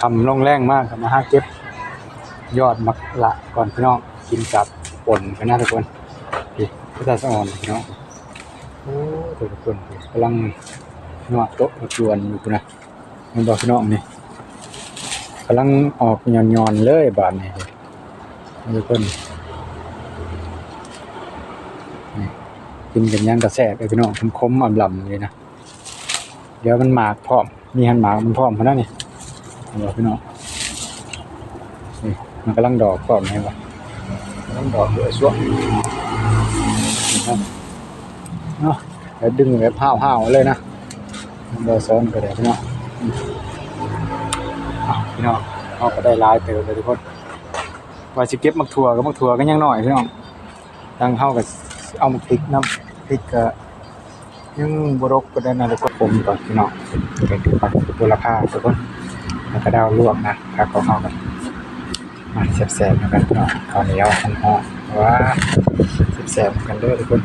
ทำลงแรงมากครับมาหาเก็บยอดมักละก่อนพี่น้องกินกับป่นกันนะทุกคนพี่ก็จะสะอ่อนพี่น้องโอ้ทุกคนกำลังนวดโต๊ะจวนอยู่นะมันบอกพี่น้องนี่กำลังออกย่อนๆเลยบาดนี้ทุกคนนี่กินกันยังกระแสไปพี่น้องคมๆอ่ำลำเลยนะเดี๋ยวมันหมากพร้อมมีหันหมากมันพร้อมเพราะนั่นนี่บอกพี่น้องนี่มันกำลังดอกพร้อมไหมวะกำลังดอกด้วยช่วงนะครับเนาะแล้วดึงแบบห้าวๆเลยนะเบอร์ซ้อนก็ได้พี่น้องพี่น้องเอาก็ได้ลายเติมเลยทุกคนว่าสิเก็บมักถั่วกับมักถั่วก็ยังน้อยพี่น้องตั้งเข้ากับเอามาพริกน้ำพริกก็ยังบรกก็ได้นะแล้วก็ผมก่อนพี่น้องเป็นตัวราคาทุกคนแล้วก็ดาวลวกนะครับเข้ากันมาแซ่บๆนะครับพี่น้องข้าวเหนียวหอมๆว้าแซ่บๆกันเด้อทุกคน